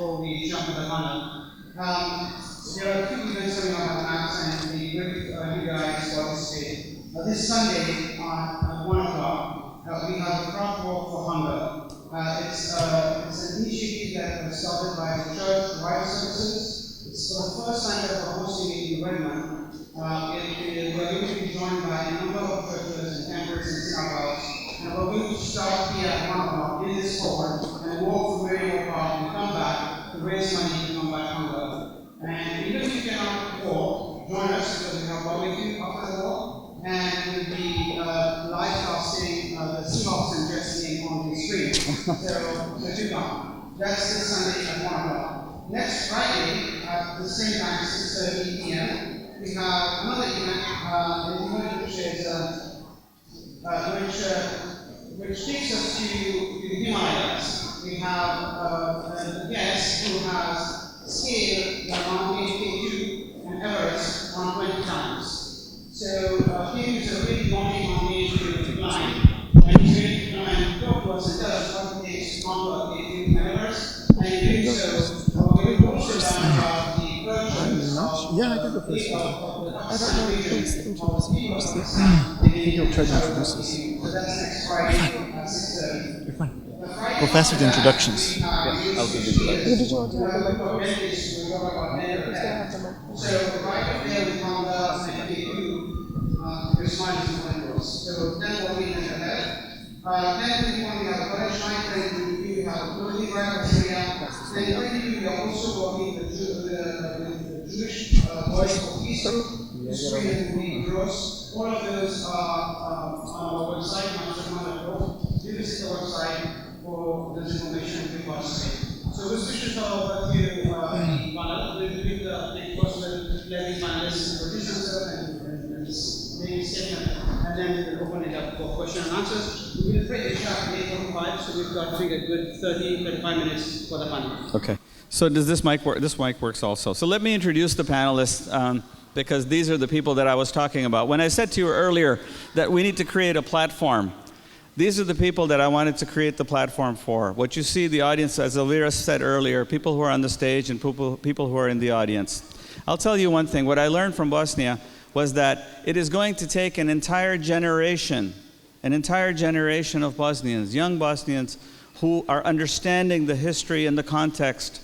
before we jump into the panel. There are a few events coming on our maps, and we invite you guys to participate. This Sunday at 1 o'clock, we have a crowd walk for hunger. It's an initiative that was started by the Church Wide Services. It's for the first time that we're hosting it in Redmond. We're going to be joined by a number of churches and temples and synagogues. And we're going to start here at 1 o'clock in this hall and walk from Marion Park and come back to raise money to combat hunger. And even if you cannot walk, join us because we have barbecue after the walk. And we'll be live casting the Seahawks and Jesse on the screen. So do come. That's this Sunday at 1 o'clock. Next Friday at the same time, 6:30 p.m., we have another event, which takes us to the Himalayas. We have a guest who has scaled the Mount K2 and Everest 120 times. So he is a really wanting on me to climb. And he's going to come and talk to us and tell us what it takes to conquer K2 and Everest. And in doing so, we're going to also learn about the virtues of I did the first one. I don't know if he's introduced this. I think he'll try to introduce us. So that's next Friday at 6:30. You're fine. Go fast with the introductions. Yeah, I'll do the So right up there we found out that they do respond to windows. So then what we have then we want to have a college night, then we have a building right area. Then currently we are also working with the Jewish Voice for Peace, the Sweden Green Cross. All of those are on our website, you visit the website for this information and participate. So this wishes are over to the panel. We'll do the first let the panelists introduce themselves and maybe statement, and then we'll open it up for question and answers. We will break the chat at 8:45, so we've got, I think, a good 35 minutes for the panel. Okay. So does this mic work? This mic works also. So let me introduce the panelists because these are the people that I was talking about. When I said to you earlier that we need to create a platform, these are the people that I wanted to create the platform for. What you see, the audience, as Elvira said earlier, people who are on the stage and people who are in the audience. I'll tell you one thing. What I learned from Bosnia was that it is going to take an entire generation of Bosnians, young Bosnians, who are understanding the history and the context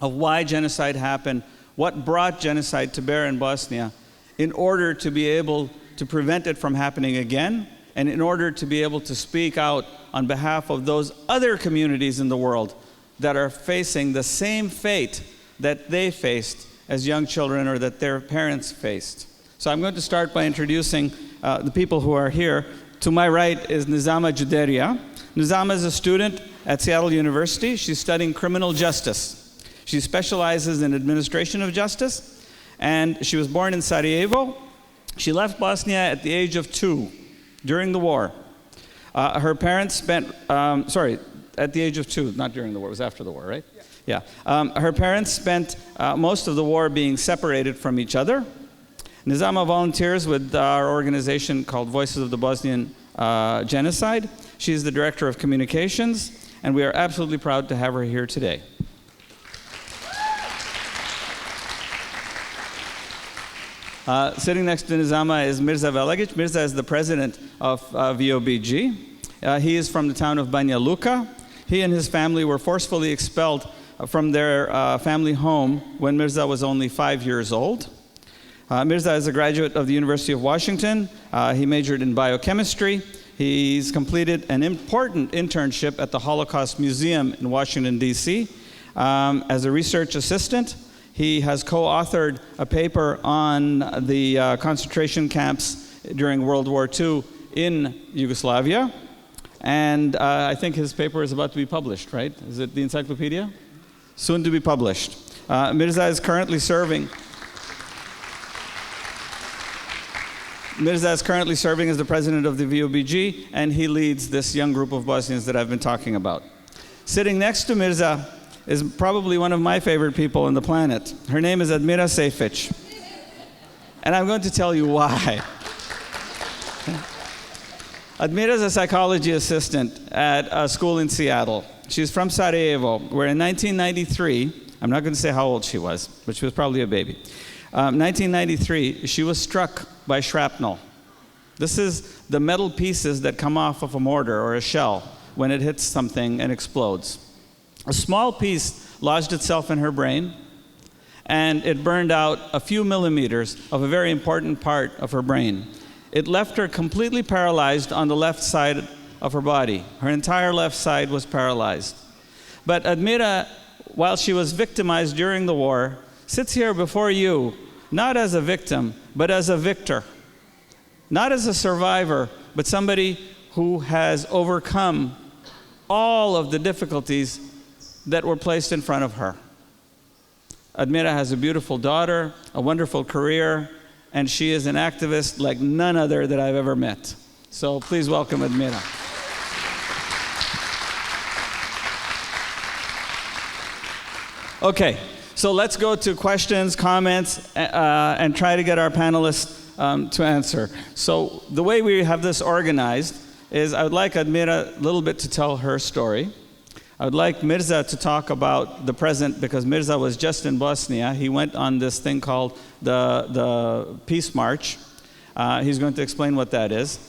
of why genocide happened, what brought genocide to bear in Bosnia, in order to be able to prevent it from happening again, and in order to be able to speak out on behalf of those other communities in the world that are facing the same fate that they faced as young children or that their parents faced. So I'm going to start by introducing the people who are here. To my right is Nizama Juderia. Nizama is a student at Seattle University. She's studying criminal justice. She specializes in administration of justice, and she was born in Sarajevo. She left Bosnia at the age of 2 during the war. Her parents spent, at the age of 2, not during the war, it was after the war, right? Yeah. Her parents spent most of the war being separated from each other. Nizama volunteers with our organization called Voices of the Bosnian Genocide. She's the director of communications, and we are absolutely proud to have her here today. Sitting next to Nizama is Mirza Velagic. Mirza is the president of VOBG. He is from the town of Banja Luka. He and his family were forcefully expelled from their family home when Mirza was only 5 years old. Mirza is a graduate of the University of Washington. He majored in biochemistry. He's completed an important internship at the Holocaust Museum in Washington, D.C. As a research assistant. He has co-authored a paper on the concentration camps during World War II in Yugoslavia. And I think his paper is about to be published, right? Is it the encyclopedia? Soon to be published. Mirza is currently serving as the president of the VOBG, and he leads this young group of Bosnians that I've been talking about. Sitting next to Mirza is probably one of my favorite people on the planet. Her name is Admira Sejfić. And I'm going to tell you why. Admira is a psychology assistant at a school in Seattle. She's from Sarajevo, where in 1993, I'm not going to say how old she was, but she was probably a baby. 1993, she was struck by shrapnel. This is the metal pieces that come off of a mortar or a shell when it hits something and explodes. A small piece lodged itself in her brain, and it burned out a few millimeters of a very important part of her brain. It left her completely paralyzed on the left side of her body. Her entire left side was paralyzed. But Admira, while she was victimized during the war, sits here before you, not as a victim, but as a victor. Not as a survivor, but somebody who has overcome all of the difficulties that were placed in front of her. Admira has a beautiful daughter, a wonderful career, and she is an activist like none other that I've ever met. So please welcome Admira. Okay, so let's go to questions, comments, and try to get our panelists to answer. So the way we have this organized is I would like Admira a little bit to tell her story. I would like Mirza to talk about the present, because Mirza was just in Bosnia. He went on this thing called the Peace March. He's going to explain what that is.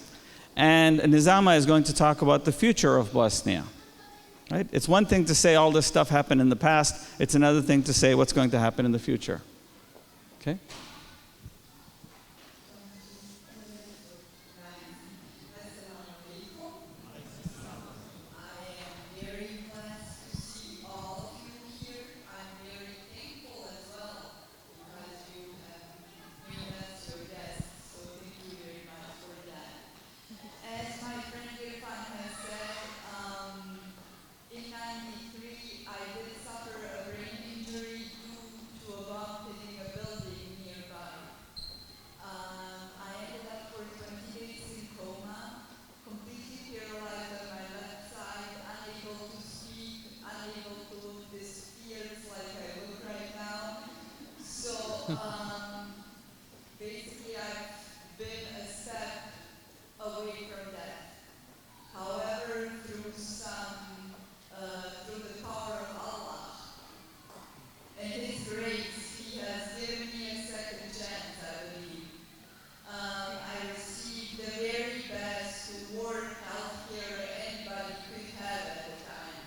And Nizama is going to talk about the future of Bosnia. Right? It's one thing to say all this stuff happened in the past. It's another thing to say what's going to happen in the future. Okay? Basically, I've been a step away from death. However, through the power of Allah and His grace, He has given me a second chance, I believe. I received the very best work, healthcare anybody could have at the time.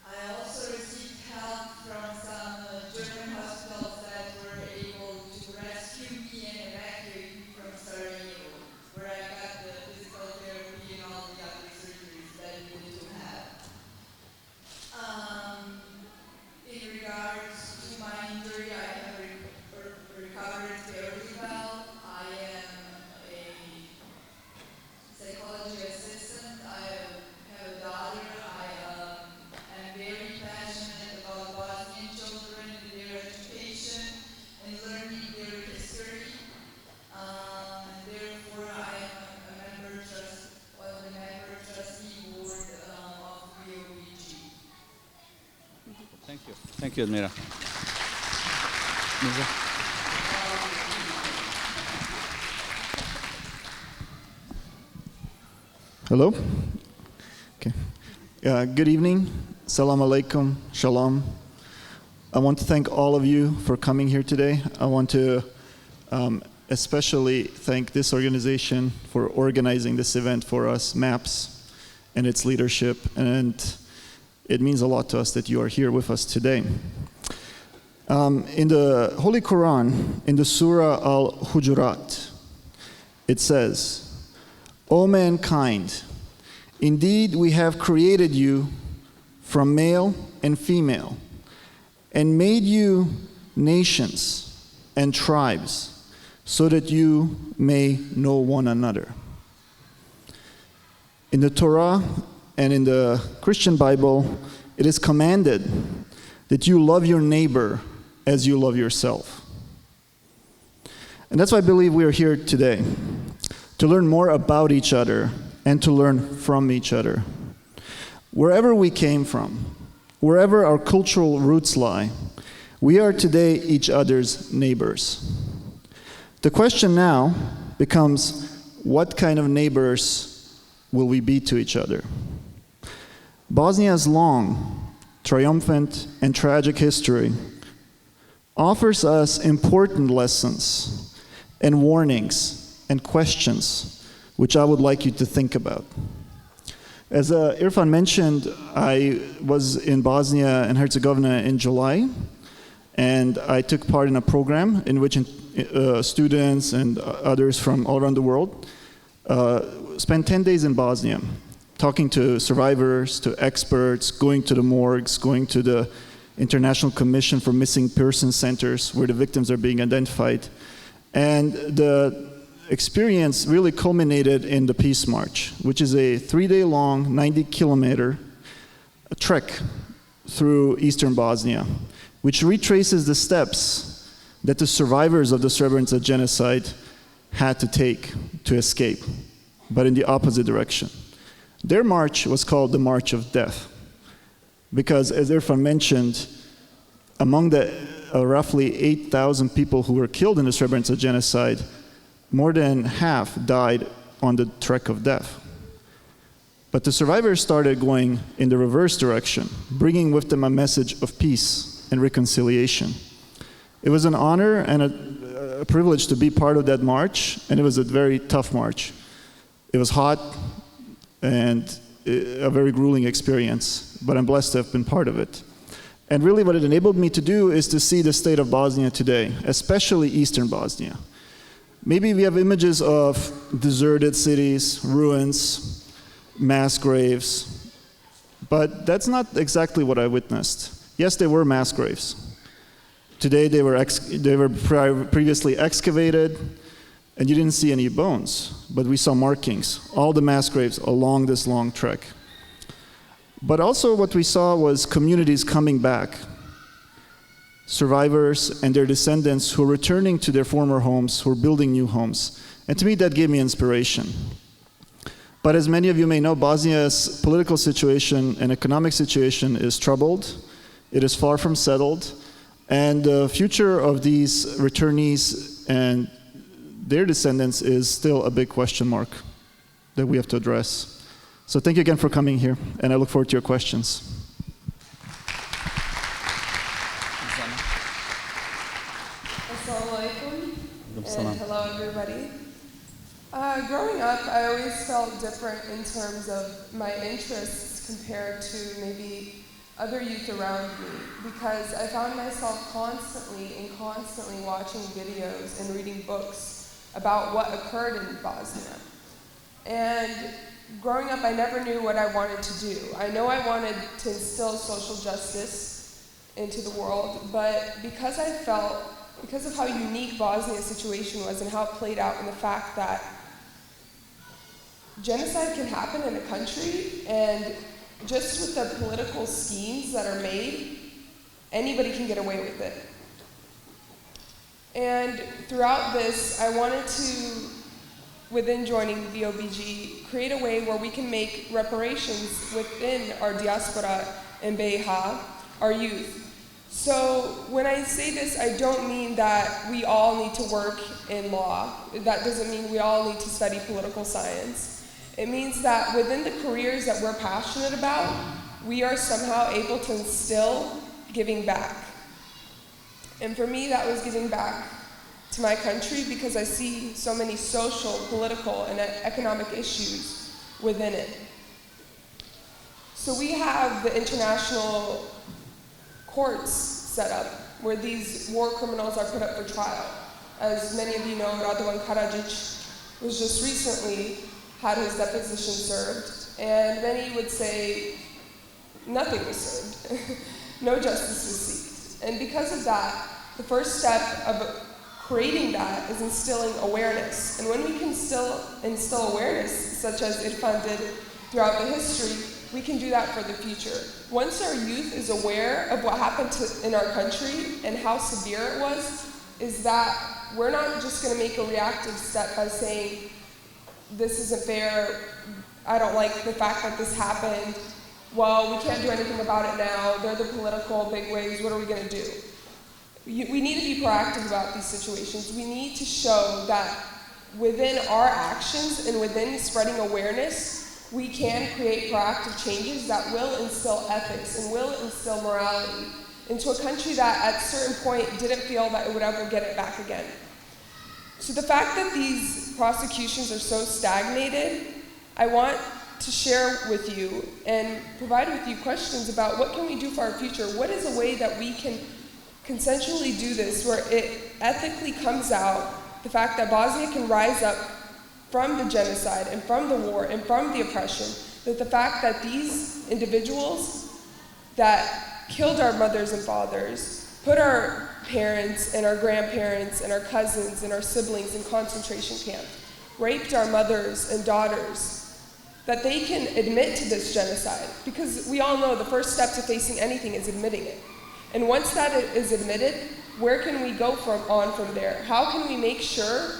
I also received help from some German hospitals that were able to rescue me and evacuate me from Sarajevo, where I got the physical therapy and all the other surgeries that I needed to have. In regards to my injury, I have recovered fairly well. I am a psychology assistant. I have a daughter. I am very passionate about Bosnian children and their education and learning their history. And therefore, I am a member trustee board of VOBG. Thank you. Thank you, Admira. Mirza? Hello? Okay. Good evening. Salam alaikum. Shalom. I want to thank all of you for coming here today. I want to especially thank this organization for organizing this event for us, MAPS, and its leadership. And it means a lot to us that you are here with us today. In the Holy Quran, in the Surah Al-Hujurat, it says, O mankind, indeed we have created you from male and female, and made you nations and tribes, so that you may know one another. In the Torah and in the Christian Bible, it is commanded that you love your neighbor as you love yourself. And that's why I believe we are here today, to learn more about each other and to learn from each other. Wherever we came from, wherever our cultural roots lie, we are today each other's neighbors. The question now becomes, what kind of neighbors will we be to each other? Bosnia's long, triumphant, and tragic history offers us important lessons and warnings and questions which I would like you to think about. As Irfan mentioned, I was in Bosnia and Herzegovina in July, and I took part in a program in which students and others from all around the world spent 10 days in Bosnia, talking to survivors, to experts, going to the morgues, going to the International Commission for Missing Persons Centers, where the victims are being identified. And the experience really culminated in the Peace March, which is a 3-day-long, 90-kilometer trek through eastern Bosnia, which retraces the steps that the survivors of the Srebrenica genocide had to take to escape, but in the opposite direction. Their march was called the March of Death, because, as Irfan mentioned, among the roughly 8,000 people who were killed in the Srebrenica genocide, more than half died on the trek of death. But the survivors started going in the reverse direction, bringing with them a message of peace and reconciliation. It was an honor and a privilege to be part of that march, and it was a very tough march. It was hot and a very grueling experience, but I'm blessed to have been part of it. And really what it enabled me to do is to see the state of Bosnia today, especially eastern Bosnia. Maybe we have images of deserted cities, ruins, mass graves, but that's not exactly what I witnessed. Yes, there were mass graves. Today they were previously excavated, and you didn't see any bones, but we saw markings, all the mass graves along this long trek. But also what we saw was communities coming back, survivors and their descendants who are returning to their former homes, who are building new homes. And to me, that gave me inspiration. But as many of you may know, Bosnia's political situation and economic situation is troubled. It is far from settled. And the future of these returnees and their descendants is still a big question mark that we have to address. So thank you again for coming here, and I look forward to your questions. Assalamu alaikum, and hello everybody. Growing up, I always felt different in terms of my interests compared to maybe other youth around me, because I found myself constantly watching videos and reading books about what occurred in Bosnia. And growing up, I never knew what I wanted to do. I know I wanted to instill social justice into the world, but because of how unique Bosnia's situation was and how it played out, and the fact that genocide can happen in a country, and just with the political schemes that are made, anybody can get away with it. And throughout this, I wanted to, within joining the OBG, create a way where we can make reparations within our diaspora in BiH, our youth. So when I say this, I don't mean that we all need to work in law. That doesn't mean we all need to study political science. It means that within the careers that we're passionate about, we are somehow able to instill giving back. And for me, that was giving back to my country, because I see so many social, political, and economic issues within it. So we have the international courts set up where these war criminals are put up for trial. As many of you know, Radovan Karadzic was just recently had his deposition served, and many would say nothing was served. No justice was seeked. And because of that, the first step of creating that is instilling awareness. And when we can instill awareness, such as Irfan did throughout the history, we can do that for the future. Once our youth is aware of what happened in our country and how severe it was, is that we're not just going to make a reactive step by saying, this isn't fair, I don't like the fact that this happened, well, we can't do anything about it now, they're the political bigwigs, what are we going to do? We need to be proactive about these situations. We need to show that within our actions and within spreading awareness, we can create proactive changes that will instill ethics and will instill morality into a country that at a certain point didn't feel that it would ever get it back again. So the fact that these prosecutions are so stagnated, I want to share with you and provide with you questions about what can we do for our future? What is a way that we can consensually do this where it ethically comes out the fact that Bosnia can rise up from the genocide and from the war and from the oppression, that the fact that these individuals that killed our mothers and fathers, put our parents and our grandparents and our cousins and our siblings in concentration camps, raped our mothers and daughters, that they can admit to this genocide. Because we all know the first step to facing anything is admitting it. And once that is admitted, where can we go from there? How can we make sure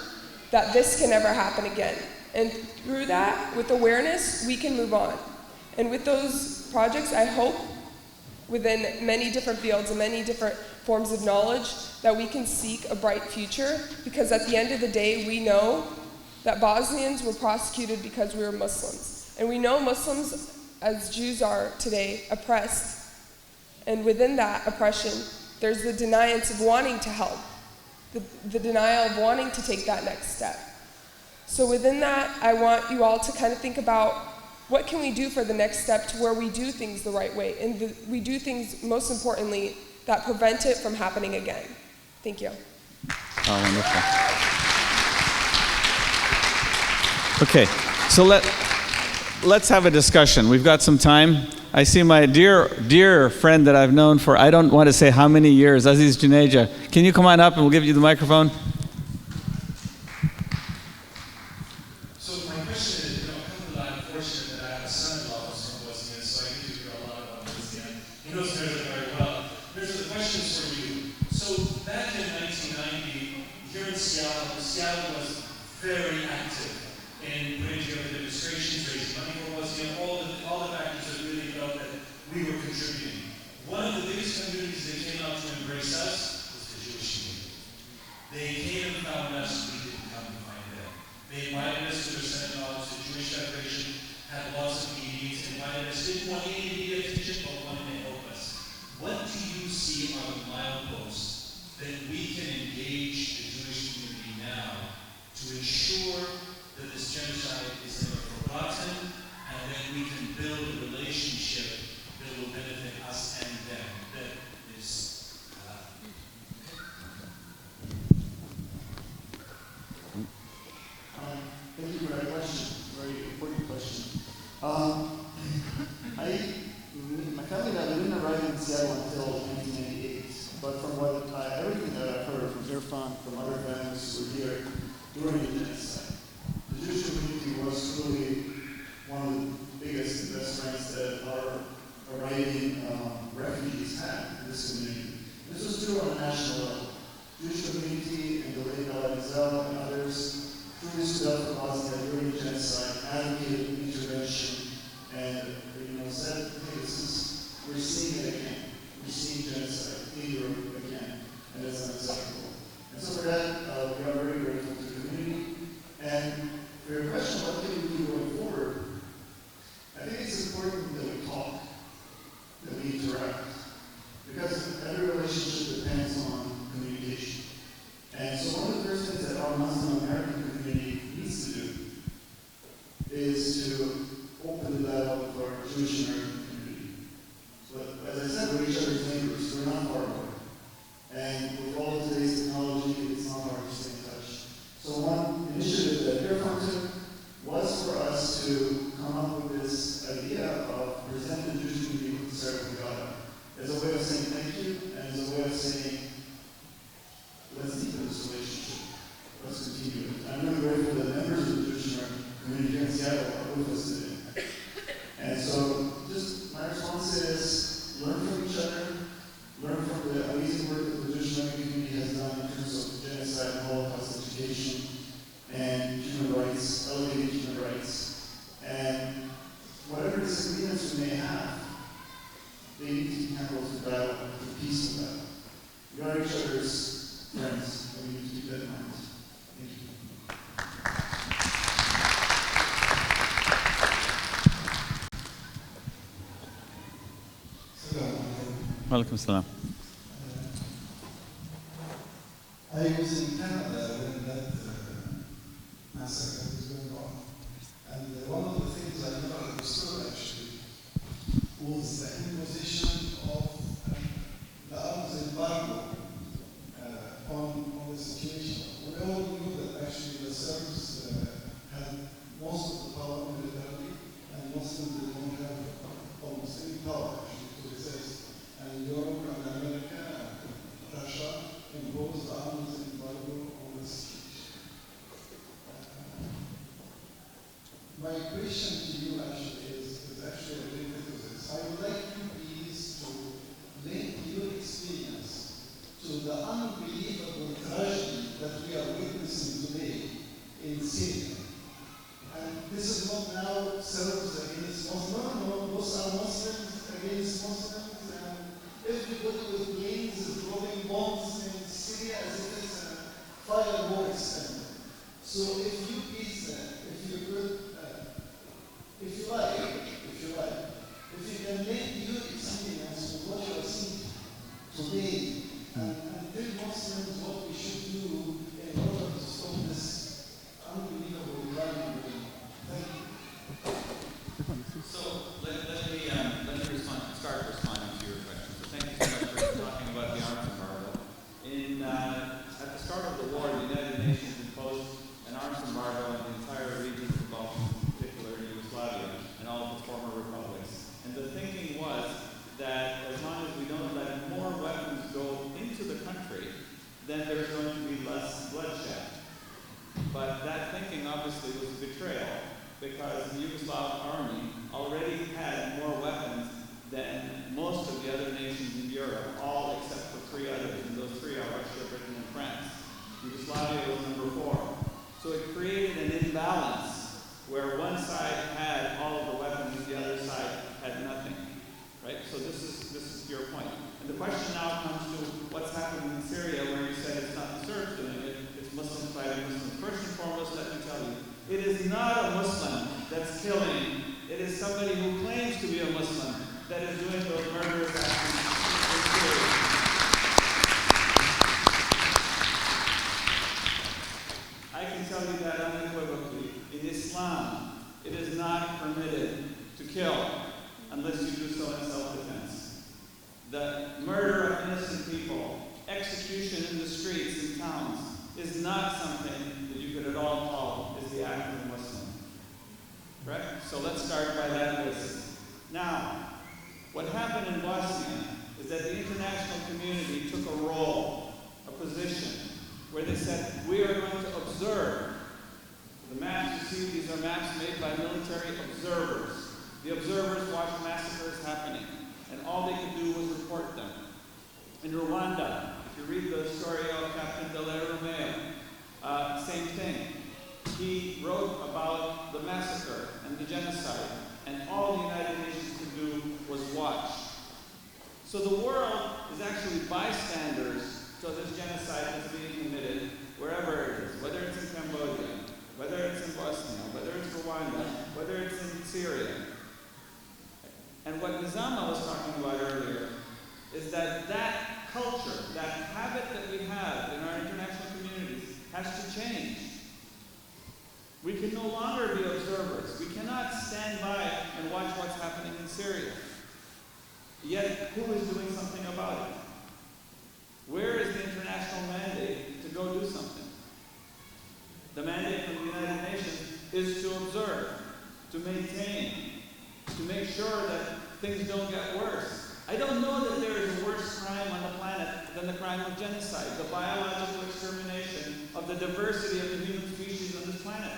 that this can never happen again? And through that, with awareness, we can move on. And with those projects, I hope, within many different fields and many different forms of knowledge, that we can seek a bright future, because at the end of the day, we know that Bosnians were prosecuted because we were Muslims. And we know Muslims, as Jews are today, oppressed. And within that oppression, there's the deniance of wanting to help, the denial of wanting to take that next step. So within that, I want you all to kind of think about what can we do for the next step to where we do things the right way, and we do things, most importantly, that prevent it from happening again. Thank you. Oh, wonderful. Okay, so let's have a discussion. We've got some time. I see my dear friend that I've known for, I don't want to say how many years, Aziz Juneja. Can you come on up and we'll give you the microphone? So my question is, I'm fortunate that I have a son-in-law who's from Bosnia, so I get to hear a lot about Bosnia. He knows Mirza very well. Mirza, the question is for you. So back in 1990, here in Seattle was very active in putting together demonstrations, raising money for Bosnia, all the factors that really felt that we were contributing. One of the biggest communities that came out to embrace us was the Jewish community. They came and found us, we didn't come to find them. They invited us to their synagogues, the Jewish Federation had lots of meetings, invited us, didn't want any media attention, but wanted to help us. What do you see are the mileposts that we can engage the Jewish community now to ensure that this genocide is never forgotten, and that we can build a relationship that will benefit us and them? That is, Thank you for that question. Very important question. My family and I didn't arrive in Seattle until 1998, but from everything that I've heard from Irfan, from other families who were here during the genocide, the Jewish community was truly one of the biggest and best friends that our arriving refugees had in this community. This was true on a national level. Jewish community and the late Al and others truly stood up for Bosnia during the genocide, advocated intervention, and said, hey, we're seeing it again. We're seeing genocide in Europe again, and that's unacceptable. And so for that, we are very grateful to the community. And for your question, what can we do going forward? I think it's important that we talk, that we interact, because every relationship depends on communication. And so one of the first things that our Muslim American community needs to do is to open the dialogue with our Jewish American community. So as I said, we're each other's neighbors, we're not far away. And with all of today's technology, it's not hard to stay in touch. So one initiative that Irfan took was for us to come up with this idea of presenting the Jewish community with the Sarah God as a way of saying thank you, and as a way of saying, let's deepen this relationship. Let's continue it. I'm really grateful that members of the Jewish American community here in Seattle are with us today. And so, just my response is learn from each other, learn from the amazing work that the Jewish American community has done in terms of genocide and Holocaust education and human rights, elevating human rights. And whatever disagreements we may have, they need to be handled through dialogue, through peaceful dialogue. We are each other's friends, and we need to keep that in mind. Thank you. Walaikum salam. I was in Canada when that massacre was going on. And one of the things I never understood actually was the imposition of the arms embargo on the situation. We all knew that actually the Serbs had most of the power militarily, and Muslims did not have almost any power actually to resist. And Europe and America and Russia imposed the arms embargo on the situation. My question to you actually is actually related to this. I would like you please to link your experience to the unbelievable tragedy that we are witnessing today in Syria. And this is not now Serbs against Muslims. No, those are Muslims against Muslims. And everybody with planes is dropping bombs in Syria as if it's a fireworks center. So if you please, if you could, if you can link your experience with what you are seeing today and tell Muslims what we should do in order to stop this unbelievable crime. Thank you. So let me start responding to your question. So thank you so much for talking about the arms embargo. At the start of the war, the United Nations imposed an arms embargo on the entire region of the Balkans, in particular Yugoslavia, and all of the former republics. And the thinking was that as long as we don't let more weapons go into the country, then there's going to be less bloodshed. But that thinking obviously was a betrayal, because the Yugoslav army already had more weapons than most of the other nations in Europe, all except for 3 others, and those 3 are Russia, Britain, and France. Yugoslavia was number 4. So it created an imbalance where one side had all of the weapons, the other side had nothing. Right? So this is your point. And the question now comes to what's happening in Syria, where you said it's not the Serbs doing it, it's Muslims fighting Muslims. First and foremost, let me tell you, it is not a Muslim that's killing. It is somebody who claims to be a Muslim that is doing those murderous actions in Syria. I can tell you that unequivocally. In Islam, it is not permitted to kill unless you do so in self-defense. The murder of innocent people, execution in the streets and towns, is not something that you could at all call as the act of a Muslim. Right? So let's start by that basis. Now, what happened in Bosnia is that the international community took a role, a position, where they said, we are going to observe. The maps you see, these are maps made by military observers. The observers watched massacres happening, and all they could do was report them. In Rwanda, if you read the story of Captain Dallaire Romeo, same thing. He wrote about the massacre and the genocide, and all the United Nations could do was watch. So the world is actually bystanders to this genocide that's being committed wherever it is, whether it's in Cambodia, whether it's in Bosnia, whether it's Rwanda, whether it's in Syria. And what Nizama was talking about earlier is that that culture, that habit that we have in our international communities has to change. We can no longer be observers. We cannot stand by and watch what's happening in Syria. Yet, who is doing something about it? Where is the international mandate to go do something? The mandate from the United Nations is to observe, to maintain, to make sure that things don't get worse. I don't know that there is a worse crime on the planet than the crime of genocide, the biological extermination of the diversity of the human species on this planet.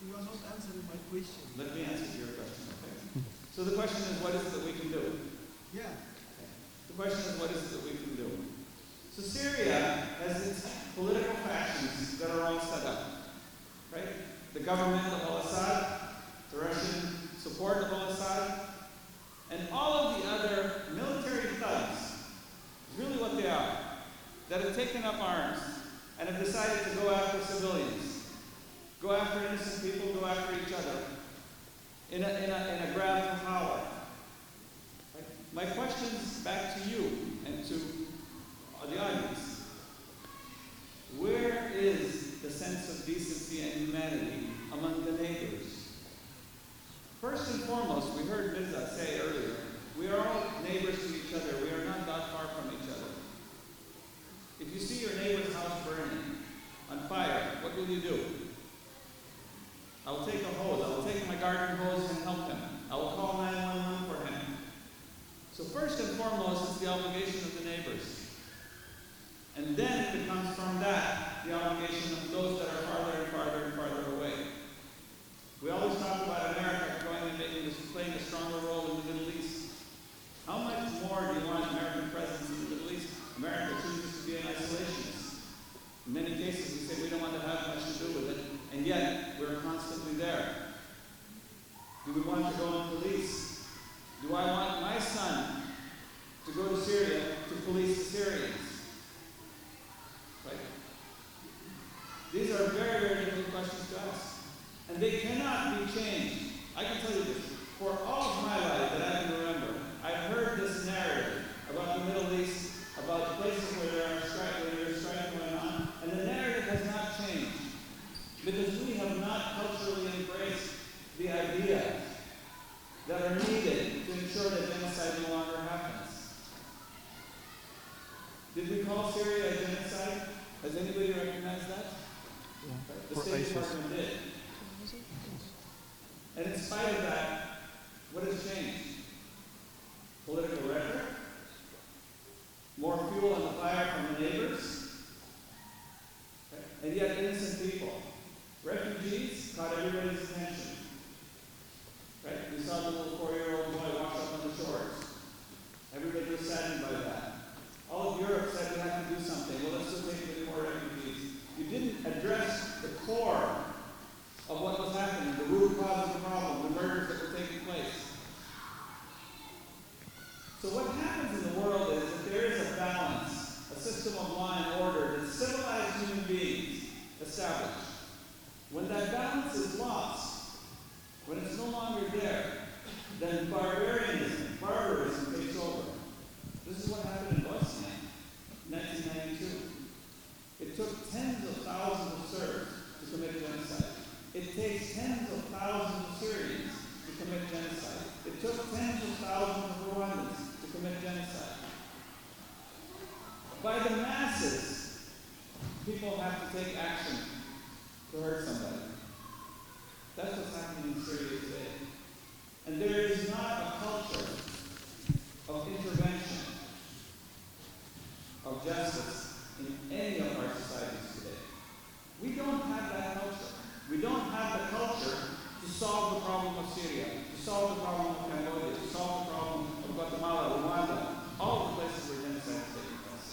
You are not answering my question. Let me answer your question, okay? So the question is, what is it that we can do? Yeah. The question is, what is it that we can do? So Syria has its political factions that are all set up, right? The government of al-Assad, the Russian support of al-Assad, and all of the other military thugs, is really what they are, that have taken up arms and have decided to go after civilians, go after innocent people, go after each other. in a grab for power. Right? My question's back to you and to the audience. Where is the sense of decency and humanity among the neighbors? First and foremost, we heard Mirza say earlier, we are all neighbors to each other. We are not that far from each other. If you see your neighbor's house burning on fire, what will you do? I will take a hose. I will take my garden hose and help him. I will call 911 for him. So first and foremost, it's the obligation of the neighbors. And then it becomes from that the obligation of those that are farther and farther and farther away. We always talk about America going and playing a stronger role in the Middle East. How much more do you want American presence in the Middle East? America chooses to be an isolationist. In many cases, we say we don't want to have much to do with it, and yet we're constantly there. Do we want to go and police? Do I want my son to go to Syria to police the Syrians? Right? These are very, very difficult questions to ask. And they cannot be changed. I can tell you this. For all of my life that I can remember, I've heard this narrative about the Middle East, about places where there's strife going on, and the narrative has not changed. Because we have not culturally embraced the ideas that are needed to ensure that genocide no longer happens. Did we call Syria a genocide? Has anybody recognized that? Yeah. The State Department did. And in spite of that, what has changed? Political rhetoric? More fuel on the fire from the neighbors? Okay. And yet innocent people. Refugees caught everybody's attention. Right? We saw the little 4-year-old boy wash up on the shores. Everybody was saddened by that. All of Europe said we have to do something. Well, let's just take many more refugees. You didn't address the core of what was happening, the root cause of the problem, the murders that were taking place. So what happens in the world is that there is a balance, a system of law and order that civilized human beings established. When that balance is lost, when it's no longer there, then barbarism takes over. This is what happened in Bosnia in 1992. It took tens of thousands of Serbs to commit genocide. It takes tens of thousands of Syrians to commit genocide. It took tens of thousands of Rwandans to commit genocide. By the masses, people have to take action to hurt somebody. That's what's happening in Syria today. And there is not a culture of intervention, of justice in any of our societies today. We don't have that culture. We don't have the culture to solve the problem of Syria, to solve the problem of Cambodia, to solve the problem of Guatemala, Rwanda, all the places where genocide is taking place.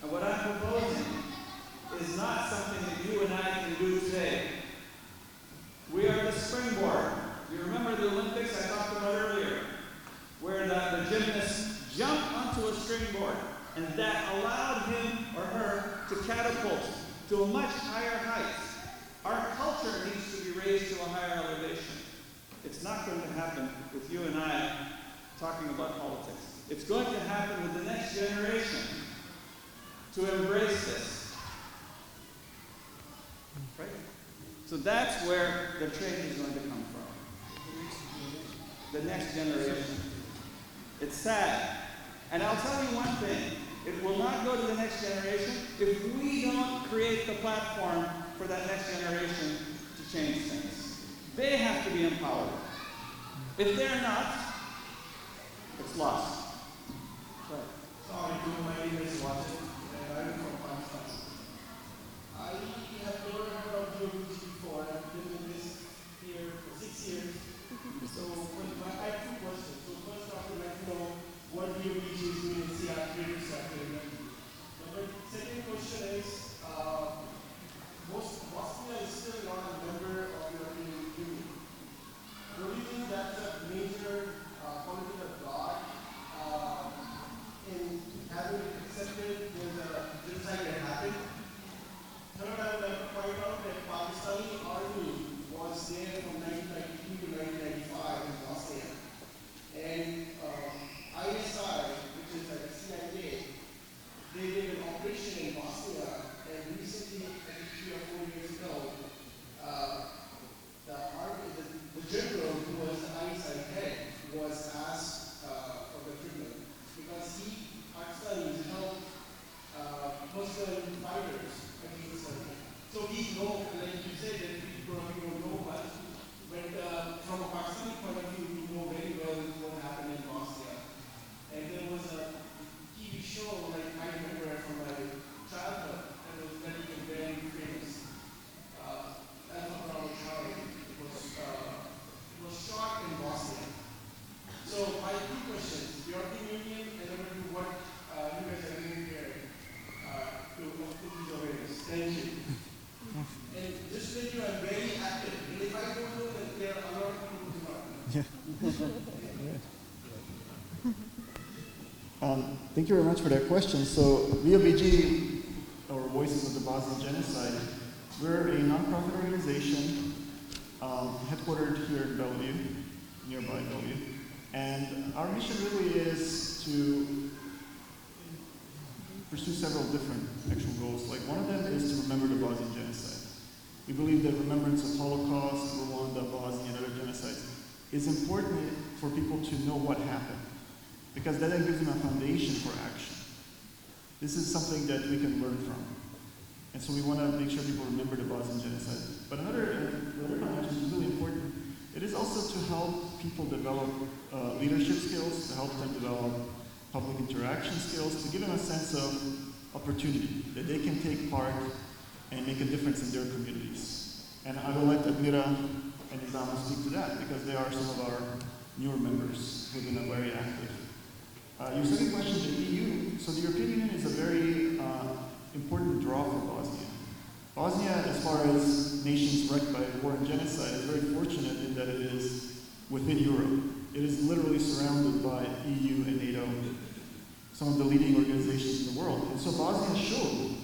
And what I'm proposing is not something that you and I can do today. We are the springboard. You remember the Olympics I talked about earlier, where the gymnast jumped onto a springboard, and that allowed him or her to catapult to a much higher height. Our culture needs to be raised to a higher elevation. It's not going to happen with you and I talking about politics. It's going to happen with the next generation to embrace this. Right? So that's where the change is going to come from. The next generation. It's sad. And I'll tell you one thing. It will not go to the next generation if we don't create the platform for that next generation to change things. They have to be empowered. If they're not, it's lost. Right. Sorry, my name is Wajid, and I'm from Pakistan. I have never heard of your before. I've been in this here for 6 years. So I have two questions. So first off, I'd like to know what DOBG is doing in CR creative sector. The second question is, Bosnia is still not a member of the European Union. Do you think that's a major political block in having accepted there's a genocide that happened? Third, I would like to point out that Pakistani army was there from 1999 European Union and over to what you guys are doing here to put these awareness. Thank you. And just that you are very active. And if I don't know that there are a lot of people who are. Thank you very much for that question. So, VOBG, or Voices of the Bosnian Genocide, we're a nonprofit organization headquartered here in Bellevue, nearby Bellevue. And our mission really is to pursue several different actual goals. Like one of them is to remember the Bosnian genocide. We believe that remembrance of Holocaust, Rwanda, Bosnia, and other genocides is important for people to know what happened, because that then gives them a foundation for action. This is something that we can learn from. And so we want to make sure people remember the Bosnian genocide. But another dimension is really important. It is also to help people develop leadership skills, to help them develop public interaction skills, to give them a sense of opportunity, that they can take part and make a difference in their communities. And I will let Admira and Isama speak to that, because they are some of our newer members who have been very active. Your second question, the EU. So the European Union is a very important draw for Bosnia. Bosnia, as far as nations wrecked by war and genocide, is very fortunate in that it is within Europe. It is literally surrounded by EU and NATO, some of the leading organizations in the world. And so Bosnia should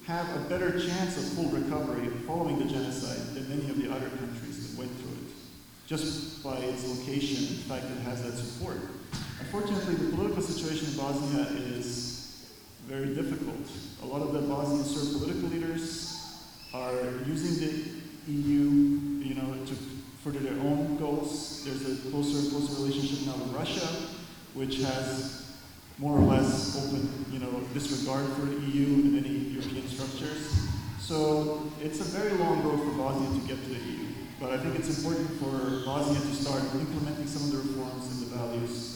have a better chance of full recovery following the genocide than many of the other countries that went through it, just by its location, the fact that it has that support. Unfortunately, the political situation in Bosnia is very difficult. A lot of the Bosnian Serb political leaders are using the EU, to further their own goals. There's a closer and closer relationship now with Russia, which has more or less open, disregard for the EU and any European structures. So it's a very long road for Bosnia to get to the EU. But I think it's important for Bosnia to start implementing some of the reforms and the values.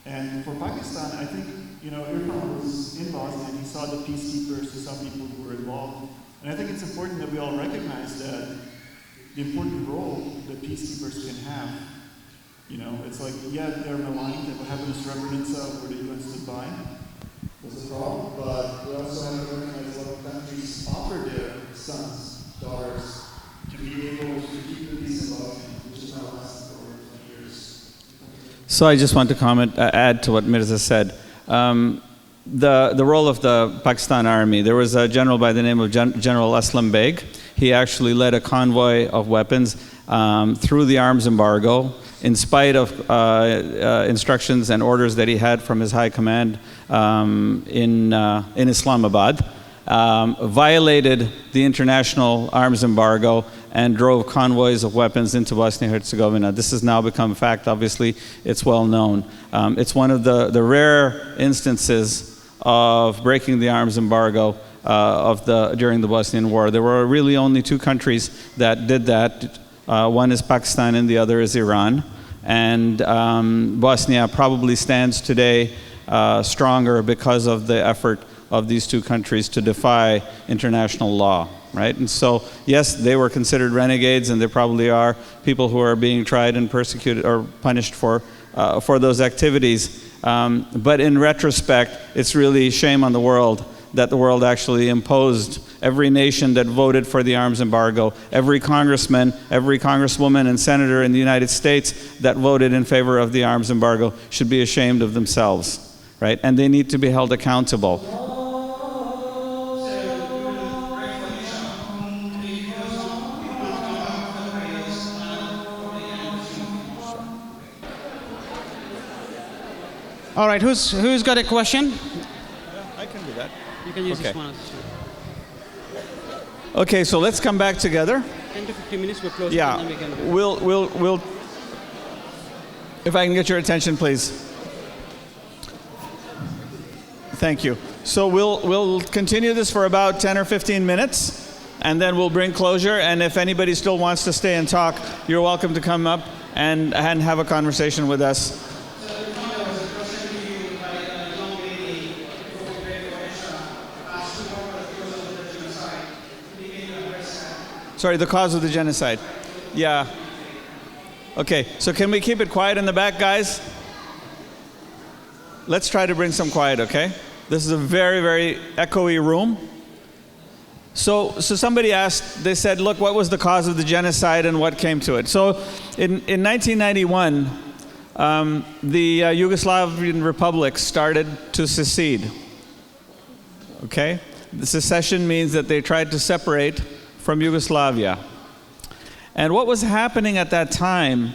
And for Pakistan, I think, Irfan was in Bosnia and he saw the peacekeepers, he saw people who were involved. And I think it's important that we all recognize that the important role that peacekeepers can have. It's like, they're maligned, that what happened in Srebrenica, where the UN stood by, was a problem, but we also have to recognize a lot of countries offer their sons, daughters, to be able to keep the peace in Bosnia, which is now lasting for over 20 years. So I just want to add to what Mirza said. The role of the Pakistan army, there was a general by the name of General Aslam Beg. He actually led a convoy of weapons through the arms embargo, in spite of instructions and orders that he had from his high command in Islamabad, violated the international arms embargo and drove convoys of weapons into Bosnia-Herzegovina. This has now become a fact, obviously, it's well known. It's one of the rare instances of breaking the arms embargo during the Bosnian War. There were really only two countries that did that. One is Pakistan and the other is Iran. And Bosnia probably stands today stronger because of the effort of these two countries to defy international law, right? And so, yes, they were considered renegades, and there probably are people who are being tried and persecuted or punished for those activities. But in retrospect, it's really shame on the world that the world actually imposed. Every nation that voted for the arms embargo, every congressman, every congresswoman and senator in the United States that voted in favor of the arms embargo should be ashamed of themselves, right? And they need to be held accountable. All right, who's got a question? I can do that. You can use Okay. this one. Okay, so let's come back together. 10 to 15 minutes, we're closing. Yeah, And then we can we'll. If I can get your attention, please. Thank you. So we'll continue this for about 10 or 15 minutes, and then we'll bring closure. And if anybody still wants to stay and talk, you're welcome to come up and have a conversation with us. Sorry, the cause of the genocide. Yeah. Okay, so can we keep it quiet in the back, guys? let's try to bring some quiet, okay? This is a very, very echoey room. So somebody asked, they said, look, what was the cause of the genocide and what came to it? So in 1991, the Yugoslavian Republic started to secede. Okay? The secession means that they tried to separate from Yugoslavia. And what was happening at that time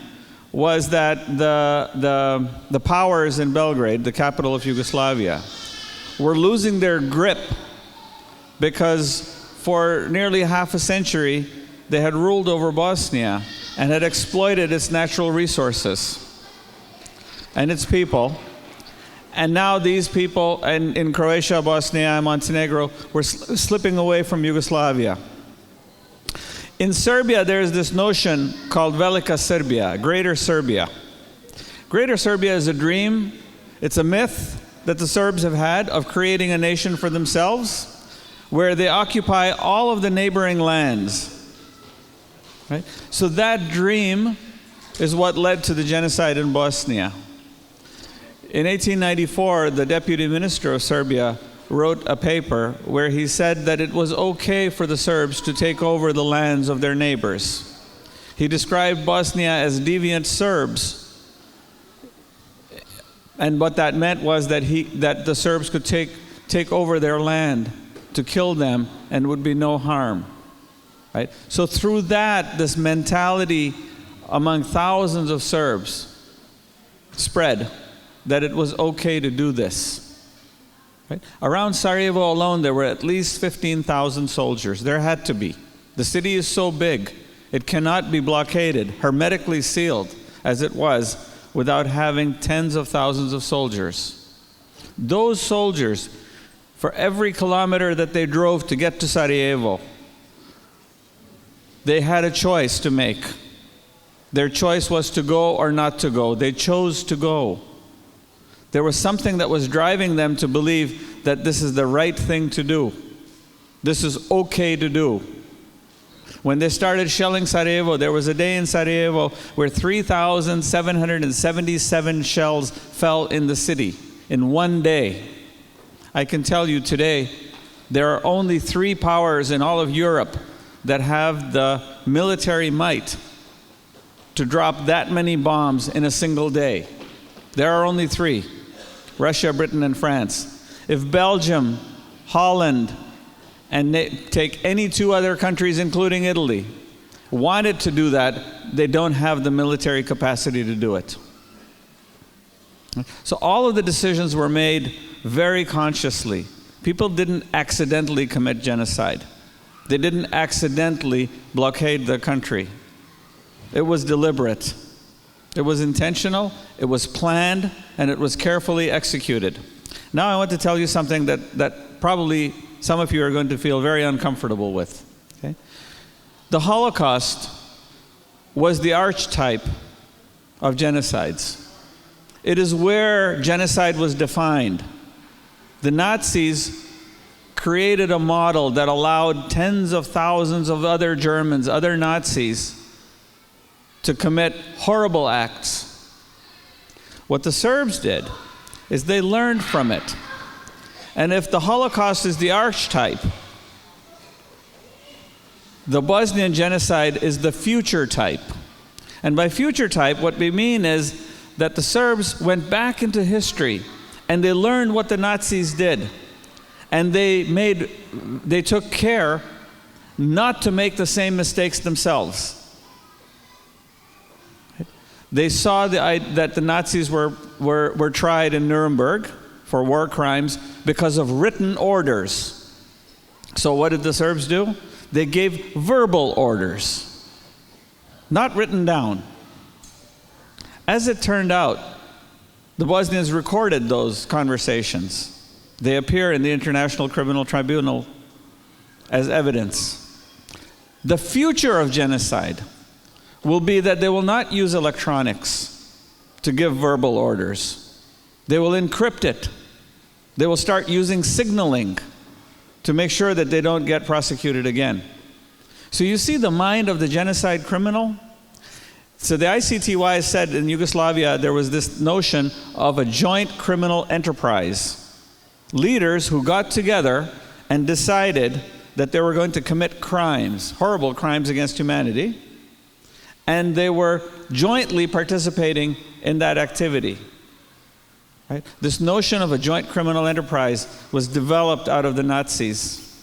was that the powers in Belgrade, the capital of Yugoslavia, were losing their grip because for nearly half a century they had ruled over Bosnia and had exploited its natural resources and its people. And now these people in Croatia, Bosnia, and Montenegro were slipping away from Yugoslavia. In Serbia, there is this notion called Velika Serbia, Greater Serbia. Greater Serbia is a dream, it's a myth that the Serbs have had of creating a nation for themselves where they occupy all of the neighboring lands. Right? So that dream is what led to the genocide in Bosnia. In 1894, the deputy minister of Serbia wrote a paper where he said that it was okay for the Serbs to take over the lands of their neighbors. He described Bosnia as deviant Serbs. And what that meant was that the Serbs could take over their land to kill them and would be no harm. Right? So through that, this mentality among thousands of Serbs spread that it was okay to do this. Right? Around Sarajevo alone, there were at least 15,000 soldiers. There had to be. The city is so big, it cannot be blockaded, hermetically sealed, as it was, without having tens of thousands of soldiers. Those soldiers, for every kilometer that they drove to get to Sarajevo, they had a choice to make. Their choice was to go or not to go. They chose to go. There was something that was driving them to believe that this is the right thing to do. This is okay to do. When they started shelling Sarajevo, there was a day in Sarajevo where 3,777 shells fell in the city in one day. I can tell you today, there are only 3 powers in all of Europe that have the military might to drop that many bombs in a single day. There are only 3. Russia, Britain, and France. If Belgium, Holland, and take any 2 other countries, including Italy, wanted to do that, they don't have the military capacity to do it. So all of the decisions were made very consciously. People didn't accidentally commit genocide. They didn't accidentally blockade the country. It was deliberate. It was intentional, it was planned, and it was carefully executed. Now I want to tell you something that probably some of you are going to feel very uncomfortable with. Okay? The Holocaust was the archetype of genocides. It is where genocide was defined. The Nazis created a model that allowed tens of thousands of other Germans, other Nazis, to commit horrible acts. What the Serbs did is they learned from it. And if the Holocaust is the archetype, the Bosnian genocide is the future type. And by future type, what we mean is that the Serbs went back into history and they learned what the Nazis did. And they took care not to make the same mistakes themselves. They saw that the Nazis were tried in Nuremberg for war crimes because of written orders. So what did the Serbs do? They gave verbal orders, not written down. As it turned out, the Bosnians recorded those conversations. They appear in the International Criminal Tribunal as evidence. The future of genocide will be that they will not use electronics to give verbal orders. They will encrypt it. They will start using signaling to make sure that they don't get prosecuted again. So you see the mind of the genocide criminal? So the ICTY said in Yugoslavia there was this notion of a joint criminal enterprise. Leaders who got together and decided that they were going to commit crimes, horrible crimes against humanity, and they were jointly participating in that activity. Right? This notion of a joint criminal enterprise was developed out of the Nazis,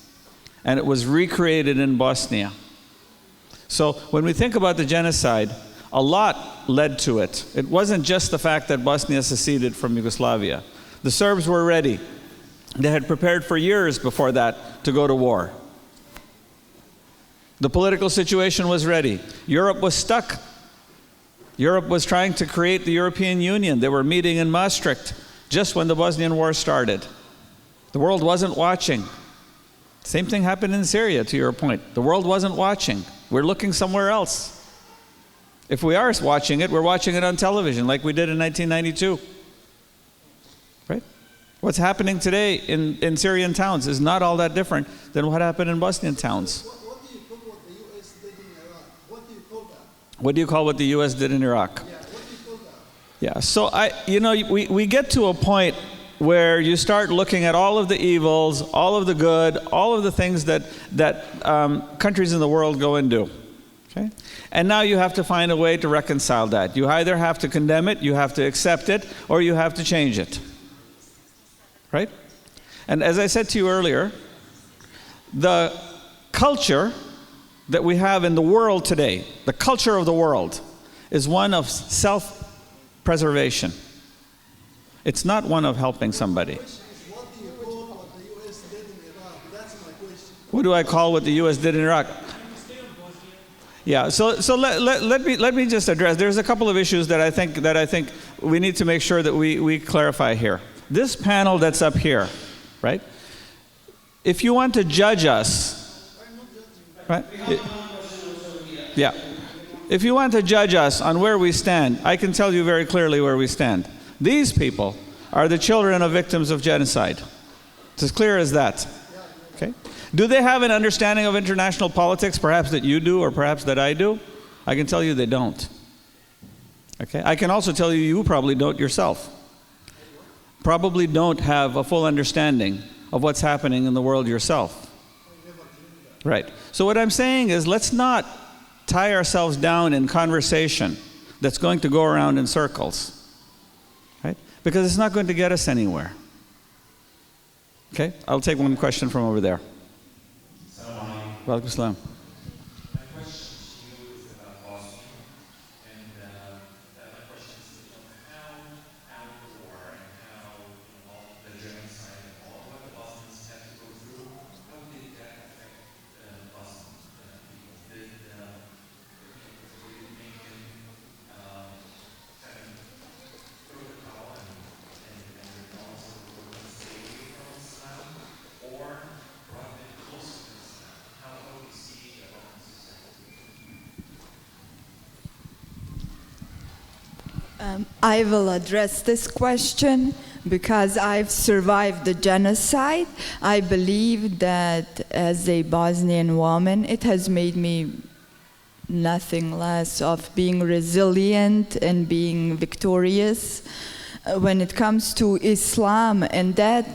and it was recreated in Bosnia. So when we think about the genocide, a lot led to it. It wasn't just the fact that Bosnia seceded from Yugoslavia. The Serbs were ready. They had prepared for years before that to go to war. The political situation was ready. Europe was stuck. Europe was trying to create the European Union. They were meeting in Maastricht just when the Bosnian War started. The world wasn't watching. Same thing happened in Syria, to your point. The world wasn't watching. We're looking somewhere else. If we are watching it, we're watching it on television like we did in 1992. Right? What's happening today in Syrian towns is not all that different than what happened in Bosnian towns. What do you call what the U.S. did in Iraq? What do you call that? What do you call what the U.S. did in Iraq? Yeah, what do you call that? Yeah, so we get to a point where you start looking at all of the evils, all of the good, all of the things that countries in the world go and do. Okay? And now you have to find a way to reconcile that. You either have to condemn it, you have to accept it, or you have to change it. Right? And as I said to you earlier, the culture that we have in the world today, the culture of the world, is one of self-preservation. It's not one of helping somebody. What do you call what the U.S. did in Iraq? That's my question. What do I call what the U.S. did in Iraq? Yeah, so let me just address. There's a couple of issues that I think we need to make sure that we clarify here. This panel that's up here, right? If you want to judge us, right? Yeah. If you want to judge us on where we stand, I can tell you very clearly where we stand. These people are the children of victims of genocide. It's as clear as that. Okay? Do they have an understanding of international politics, perhaps that you do or perhaps that I do? I can tell you they don't. Okay? I can also tell you you probably don't yourself. Probably don't have a full understanding of what's happening in the world yourself. Right. So what I'm saying is, let's not tie ourselves down in conversation that's going to go around in circles. Right? Because it's not going to get us anywhere. Okay? I'll take one question from over there. Walaikum Assalam. My question to you is about Bosnia, and my question is how the war and how all the genocide and all what the Bosnians had to go through, how did that affect Bosnian people? Did it make them kind of protocol and also stay away from Islam, or brought them closer to Islam? How do we see the Bosnian society? I will address this question because I've survived the genocide. I believe that as a Bosnian woman, it has made me nothing less of being resilient and being victorious. When it comes to Islam and that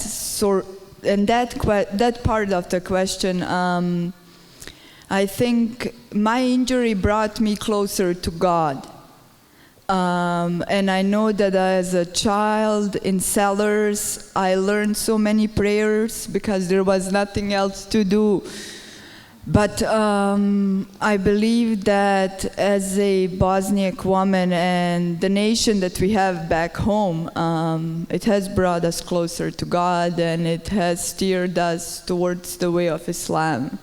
part of the question, I think my injury brought me closer to God. And I know that as a child in cellars, I learned so many prayers because there was nothing else to do. But I believe that as a Bosniak woman and the nation that we have back home, it has brought us closer to God, and it has steered us towards the way of Islam,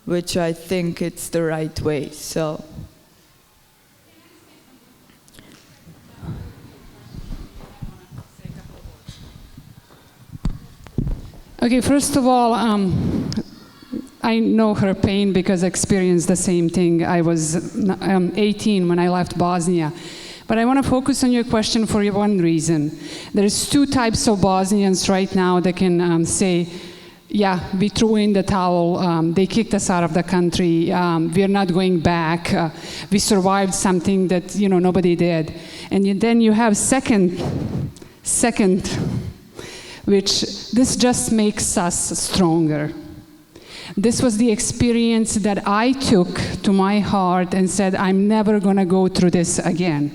which I think it's the right way. So. Okay, first of all, I know her pain because I experienced the same thing. I was 18 when I left Bosnia. But I want to focus on your question for one reason. There's two types of Bosnians right now that can say, yeah, we threw in the towel. They kicked us out of the country. We're not going back. We survived something that, nobody did. And then you have second, which this just makes us stronger. This was the experience that I took to my heart and said, I'm never going to go through this again.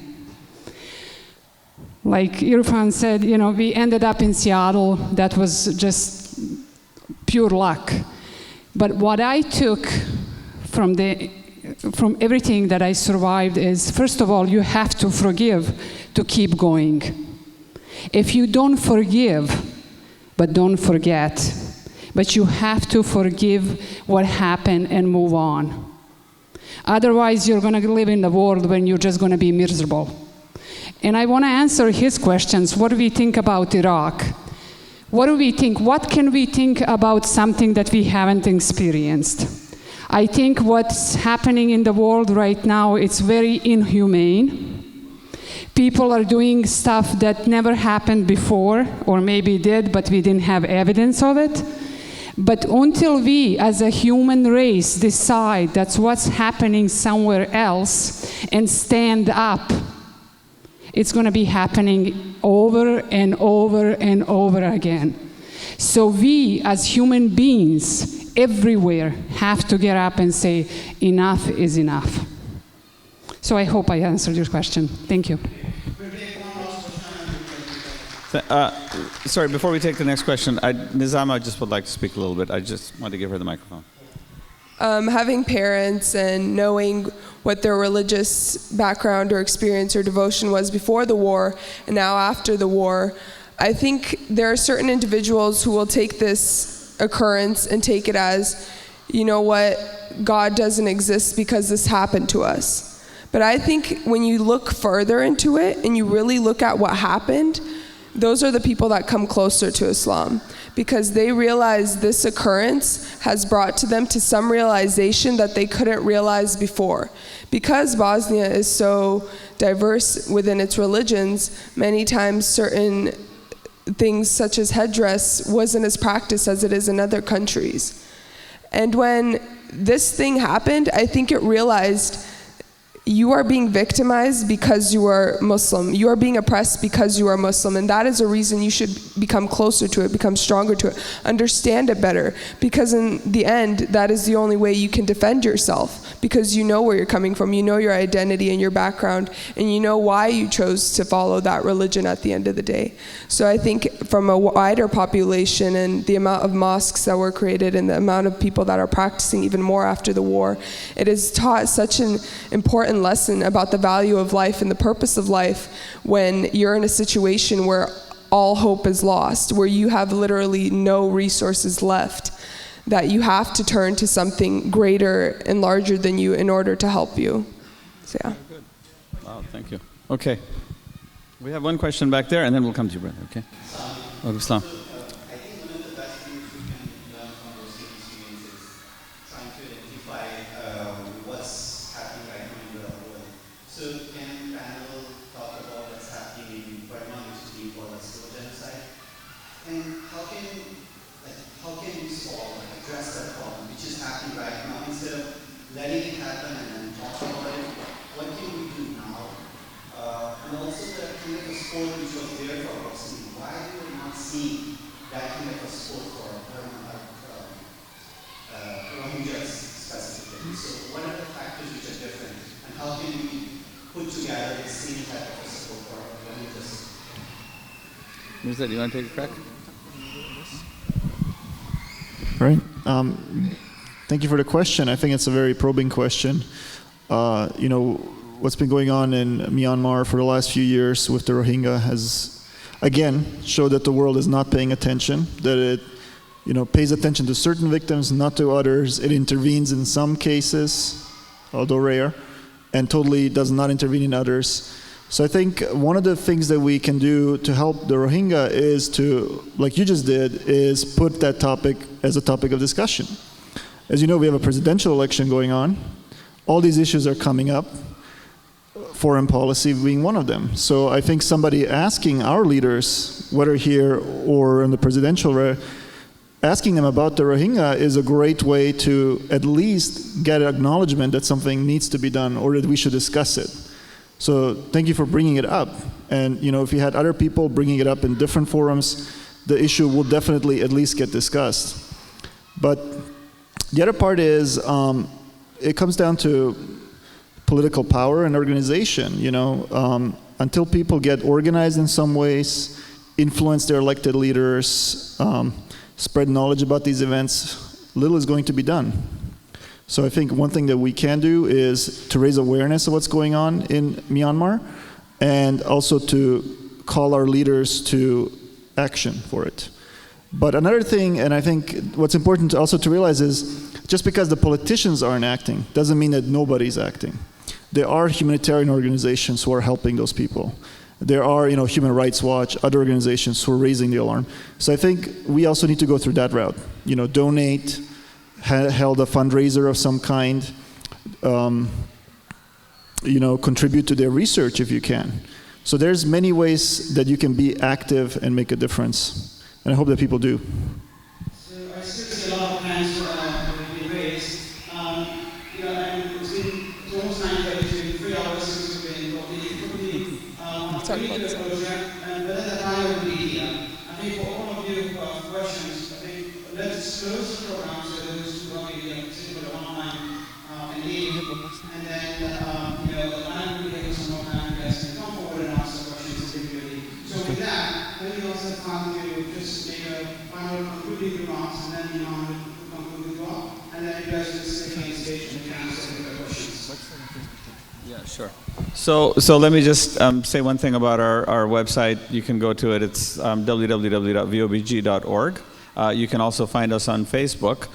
Like Irfan said, we ended up in Seattle. That was just pure luck. But what I took from everything that I survived is, first of all, you have to forgive to keep going. If you don't forgive, but don't forget, but you have to forgive what happened and move on. Otherwise, you're going to live in the world when you're just going to be miserable. And I want to answer his questions. What do we think about Iraq? What do we think? What can we think about something that we haven't experienced? I think what's happening in the world right now, it's very inhumane. People are doing stuff that never happened before, or maybe did, but we didn't have evidence of it. But until we, as a human race, decide that's what's happening somewhere else and stand up, it's going to be happening over and over and over again. So we, as human beings, everywhere, have to get up and say, enough is enough. So I hope I answered your question. Thank you. Sorry, before we take the next question, Nizama just would like to speak a little bit. I just want to give her the microphone. Having parents and knowing what their religious background or experience or devotion was before the war and now after the war, I think there are certain individuals who will take this occurrence and take it as, God doesn't exist because this happened to us. But I think when you look further into it and you really look at what happened, those are the people that come closer to Islam, because they realize this occurrence has brought to them to some realization that they couldn't realize before. Because Bosnia is so diverse within its religions, many times certain things such as headdress wasn't as practiced as it is in other countries. And when this thing happened, I think it realized you are being victimized because you are Muslim. You are being oppressed because you are Muslim. And that is a reason you should become closer to it, become stronger to it, understand it better. Because in the end, that is the only way you can defend yourself. Because you know where you're coming from, you know your identity and your background, and you know why you chose to follow that religion at the end of the day. So I think from a wider population and the amount of mosques that were created and the amount of people that are practicing even more after the war, it has taught such an important lesson about the value of life and the purpose of life when you're in a situation where all hope is lost, where you have literally no resources left, that you have to turn to something greater and larger than you in order to help you. So yeah. Good. Wow, thank you. Okay. We have one question back there, and then we'll come to you, brother, okay? Islam. I think one of the best things we can learn from those experiences is trying to identify what's happening right now in the world. So can the panel talk about what's happening in Redmond, which is being called a slow genocide? And how can we solve, address that problem, which is happening right now, instead of letting it happen and then talking about it? What can we do now? And also the kind of a sport which was there for boxing. Why do we not see that kind of a sport for Rohingyas specifically? So what are the factors which are different, and how can we put together the same type of a sport for Rohingyas? Mirza, do you want to take a crack? Right. Thank you for the question. I think it's a very probing question. What's been going on in Myanmar for the last few years with the Rohingya has, again, showed that the world is not paying attention, that it pays attention to certain victims, not to others. It intervenes in some cases, although rare, and totally does not intervene in others. So I think one of the things that we can do to help the Rohingya is to, like you just did, is put that topic as a topic of discussion. As you know, we have a presidential election going on. All these issues are coming up, foreign policy being one of them. So I think somebody asking our leaders, whether here or in the presidential asking them about the Rohingya is a great way to at least get acknowledgement that something needs to be done or that we should discuss it. So thank you for bringing it up. And if you had other people bringing it up in different forums, the issue will definitely at least get discussed. But the other part is it comes down to political power and organization. Until people get organized in some ways, influence their elected leaders, spread knowledge about these events, little is going to be done. So I think one thing that we can do is to raise awareness of what's going on in Myanmar, and also to call our leaders to action for it. But another thing, and I think what's important also to realize is, just because the politicians aren't acting doesn't mean that nobody's acting. There are humanitarian organizations who are helping those people. There are, Human Rights Watch, other organizations who are raising the alarm. So I think we also need to go through that route. Donate, held a fundraiser of some kind, contribute to their research if you can. So there's many ways that you can be active and make a difference. And I hope that people do. So I still see a lot of hands being raised. It's almost 9:30, it's been 3 hours since we've been talking. And by the time I will be here, I think for all of you who have questions, I think let's close the program so those who are sitting online and leave. And then, I'm going to give some more time to guys can come forward and ask the questions individually. So with that, let me also come to just make a final concluding remarks, and then Iman will conclude as well. And then you guys will stay on stage and can answer the questions. Yeah, sure. So let me just say one thing about our website. You can go to it. It's www.vobg.org. You can also find us on Facebook.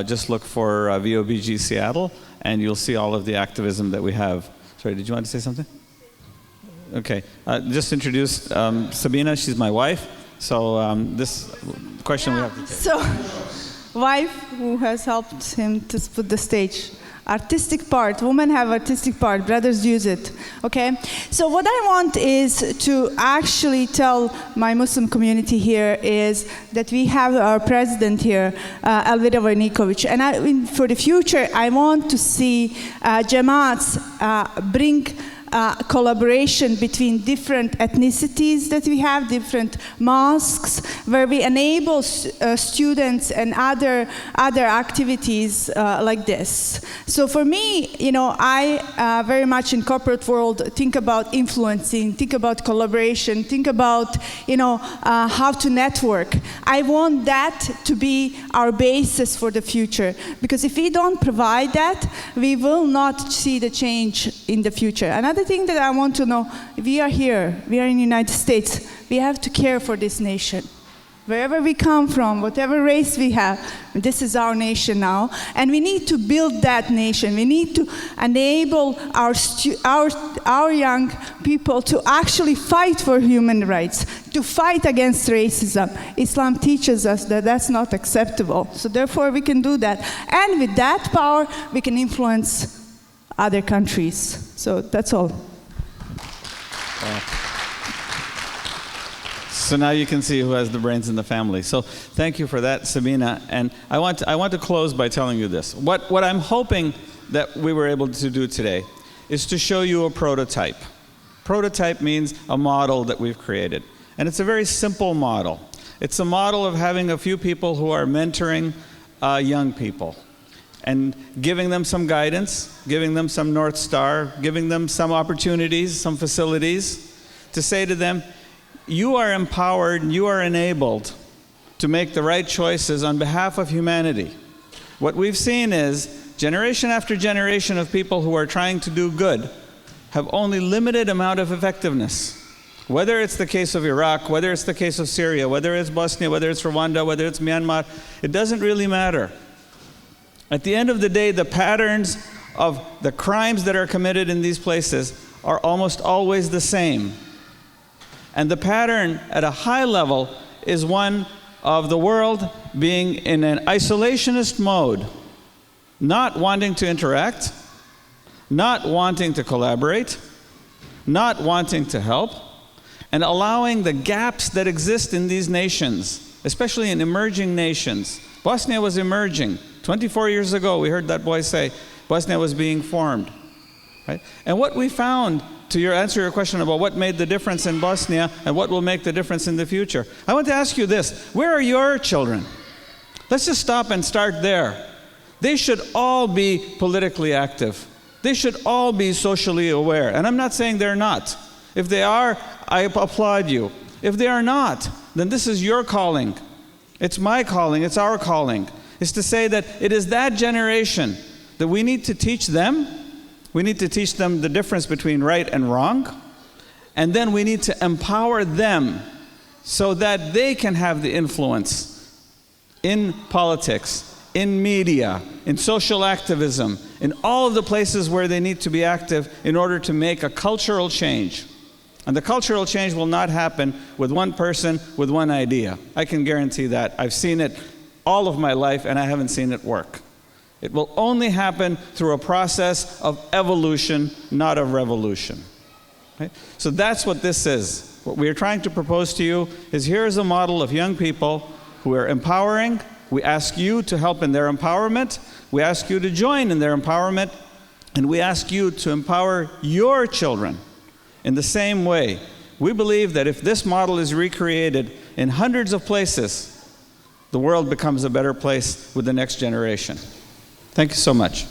Just look for VOBG Seattle, and you'll see all of the activism that we have. Sorry, did you want to say something? Okay. Just introduce Sabina. She's my wife. So this question we have to take. So, wife who has helped him to put the stage. Artistic part, women have artistic part, brothers use it, okay? So what I want is to actually tell my Muslim community here is that we have our president here, Elvira Vojniković, and for the future, I want to see Jamaats bring collaboration between different ethnicities that we have, different mosques, where we enable students and other activities like this. So for me, I very much in corporate world think about influencing, think about collaboration, think about how to network. I want that to be our basis for the future, because if we don't provide that, we will not see the change in the future. Another thing that I want to know, we are here, we are in the United States, we have to care for this nation. Wherever we come from, whatever race we have, this is our nation now, and we need to build that nation. We need to enable our young people to actually fight for human rights, to fight against racism. Islam teaches us that that's not acceptable, so therefore we can do that. And with that power, we can influence other countries. So that's all. So now you can see who has the brains in the family. So thank you for that, Sabina. And I want to close by telling you this. What I'm hoping that we were able to do today is to show you a prototype. Prototype means a model that we've created. And it's a very simple model. It's a model of having a few people who are mentoring young people and giving them some guidance, giving them some North Star, giving them some opportunities, some facilities, to say to them, you are empowered, you are enabled to make the right choices on behalf of humanity. What we've seen is generation after generation of people who are trying to do good have only limited amount of effectiveness. Whether it's the case of Iraq, whether it's the case of Syria, whether it's Bosnia, whether it's Rwanda, whether it's Myanmar, it doesn't really matter. At the end of the day, the patterns of the crimes that are committed in these places are almost always the same. And the pattern at a high level is one of the world being in an isolationist mode, not wanting to interact, not wanting to collaborate, not wanting to help, and allowing the gaps that exist in these nations especially in emerging nations. Bosnia was emerging. 24 years ago, we heard that boy say, Bosnia was being formed. Right? And what we found, to answer your question about what made the difference in Bosnia and what will make the difference in the future, I want to ask you this. Where are your children? Let's just stop and start there. They should all be politically active. They should all be socially aware. And I'm not saying they're not. If they are, I applaud you. If they are not, then this is your calling. It's my calling. It's our calling. It's to say that it is that generation that we need to teach them. We need to teach them the difference between right and wrong. And then we need to empower them so that they can have the influence in politics, in media, in social activism, in all of the places where they need to be active in order to make a cultural change. And the cultural change will not happen with one person, with one idea. I can guarantee that. I've seen it all of my life, and I haven't seen it work. It will only happen through a process of evolution, not of revolution. Okay? So that's what this is. What we are trying to propose to you is here is a model of young people who are empowering. We ask you to help in their empowerment. We ask you to join in their empowerment. And we ask you to empower your children in the same way. We believe that if this model is recreated in hundreds of places, the world becomes a better place with the next generation. Thank you so much.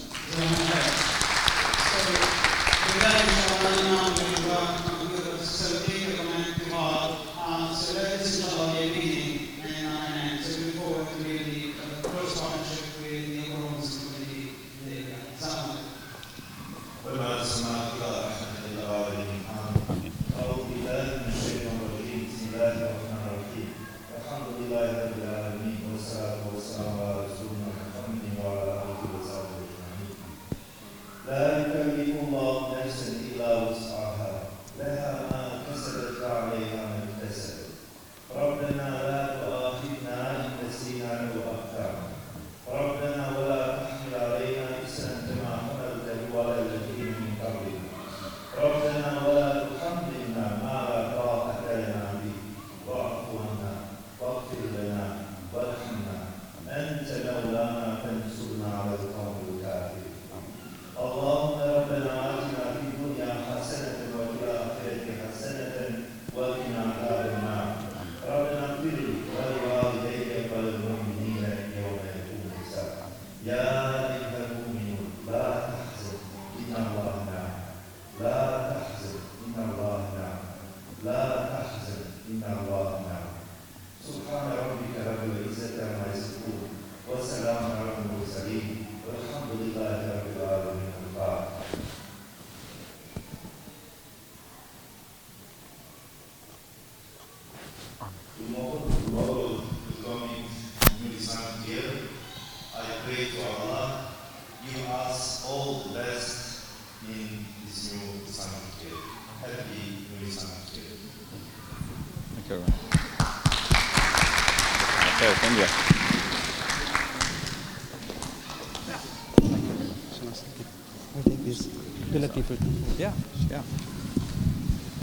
I think this. Yeah, yeah.